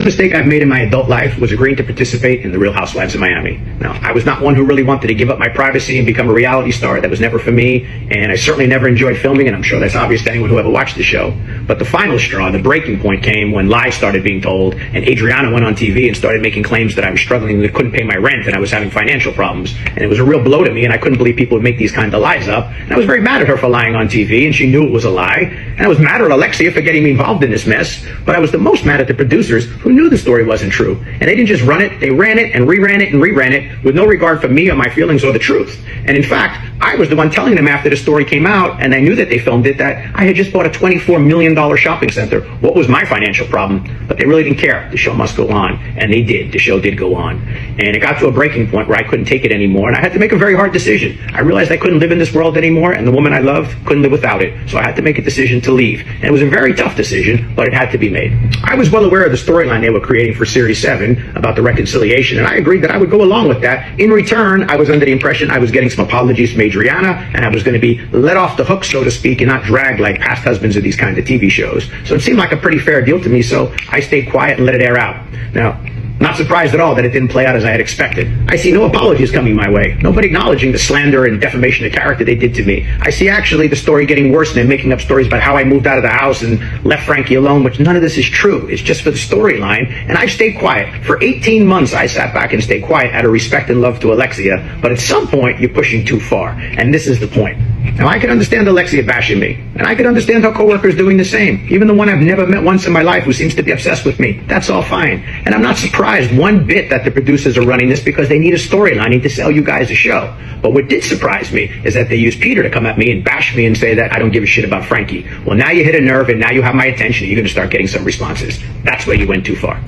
The mistake I've made in my adult life was agreeing to participate in The Real Housewives of Miami. Now, I was not one who really wanted to give up my privacy and become a reality star. That was never for me, and I certainly never enjoyed filming, and I'm sure that's obvious to anyone who ever watched the show. But the final straw, the breaking point, came when lies started being told, and Adriana went on TV and started making claims that I was struggling and couldn't pay my rent, and I was having financial problems. And it was a real blow to me, and I couldn't believe people would make these kinds of lies up. And I was very mad at her for lying on TV, and she knew it was a lie. And I was mad at Alexia for getting me involved in this mess, but I was the most mad at the producers who knew the story wasn't true. And they didn't just run it, they ran it and reran it and reran it with no regard for me or my feelings or the truth. And in fact, I was the one telling them after the story came out, and I knew that they filmed it, that I had just bought a $24 million shopping center. What was my financial problem? But they really didn't care. The show must go on. And they did. The show did go on. And it got to a breaking point where I couldn't take it anymore, and I had to make a very hard decision. I realized I couldn't live in this world anymore, and the woman I loved couldn't live without it. So I had to make a decision to leave. And it was a very tough decision, but it had to be made. I was well aware of the storyline they were creating for Series 7 about the reconciliation, and I agreed that I would go along with that. In return, I was under the impression I was getting some apologies from Adriana, and I was going to be let off the hook, so to speak, and not dragged like past husbands of these kinds of TV shows. So it seemed like a pretty fair deal to me, so I stayed quiet and let it air out. Now, not surprised at all that it didn't play out as I had expected. I see no apologies coming my way. Nobody acknowledging the slander and defamation of character they did to me. I see actually the story getting worse, and they're making up stories about how I moved out of the house and left Frankie alone, which none of this is true. It's just for the storyline, and I stayed quiet. For 18 months, I sat back and stayed quiet out of respect and love to Alexia, but at some point, you're pushing too far, and this is the point. Now, I could understand Alexia bashing me, and I could understand her coworkers doing the same. Even the one I've never met once in my life who seems to be obsessed with me. That's all fine. And I'm not surprised one bit that the producers are running this because they need a storyline to sell you guys a show. But what did surprise me is that they used Peter to come at me and bash me and say that I don't give a shit about Frankie. Well, now you hit a nerve, and now you have my attention, and you're going to start getting some responses. That's where you went too far.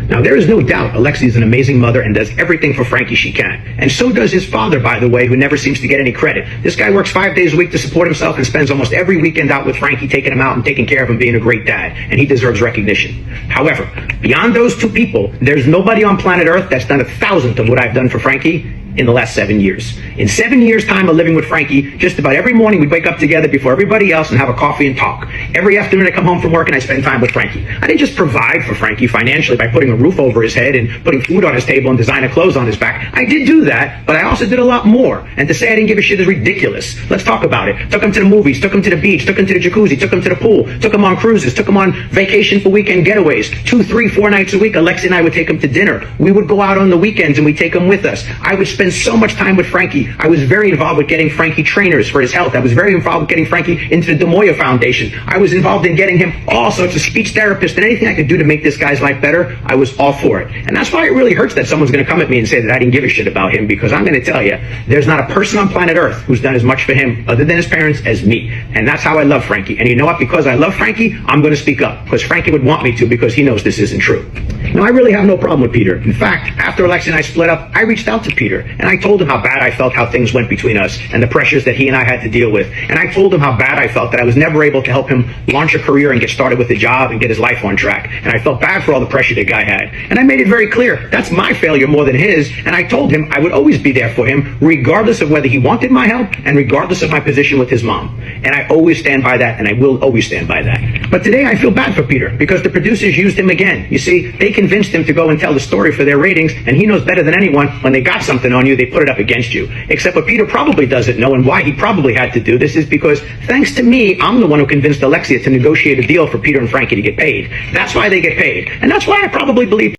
Now, there is no doubt Alexia is an amazing mother and does everything for Frankie she can. And so does his father, by the way, who never seems to get any credit. This guy works 5 days a week to support himself and spends almost every weekend out with Frankie, taking him out and taking care of him, being a great dad. And he deserves recognition. However, beyond those two people, there's nobody on planet Earth that's done 1,000th of what I've done for Frankie in the last 7 years. In 7 years' time of living with Frankie, just about every morning we'd wake up together before everybody else and have a coffee and talk. Every afternoon I come home from work and I spend time with Frankie. I didn't just provide for Frankie financially by putting a roof over his head and putting food on his table and designer clothes on his back. I did do that, but I also did a lot more. And to say I didn't give a shit is ridiculous. Let's talk about it. Took him to the movies, took him to the beach, took him to the jacuzzi, took him to the pool, took him on cruises, took him on vacation for weekend getaways. 2, 3, 4 nights a week, Alexia and I would take him to dinner. We would go out on the weekends and we'd take him with us. I would spend so much time with Frankie. I was very involved with getting Frankie trainers for his health. I was very involved with getting Frankie into the De Moura Foundation. I was involved in getting him all sorts of speech therapists, and anything I could do to make this guy's life better, I was all for it. And that's why it really hurts that someone's going to come at me and say that I didn't give a shit about him, because I'm going to tell you, there's not a person on planet Earth who's done as much for him other than his parents as me. And that's how I love Frankie. And you know what? Because I love Frankie, I'm going to speak up, because Frankie would want me to, because he knows this isn't true. Now, I really have no problem with Peter. In fact, after Alexia and I split up, I reached out to Peter, and I told him how bad I felt how things went between us and the pressures that he and I had to deal with. And I told him how bad I felt that I was never able to help him launch a career and get started with a job and get his life on track. And I felt bad for all the pressure the guy had. And I made it very clear, that's my failure more than his. And I told him I would always be there for him, regardless of whether he wanted my help and regardless of my position with his mom. And I always stand by that, and I will always stand by that. But today I feel bad for Peter, because the producers used him again. You see, they convinced him to go and tell the story for their ratings, and he knows better than anyone, when they got something on you, they put it up against you. Except what Peter probably doesn't know, and why he probably had to do this, is because, thanks to me, I'm the one who convinced Alexia to negotiate a deal for Peter and Frankie to get paid. That's why they get paid. And that's why I probably believe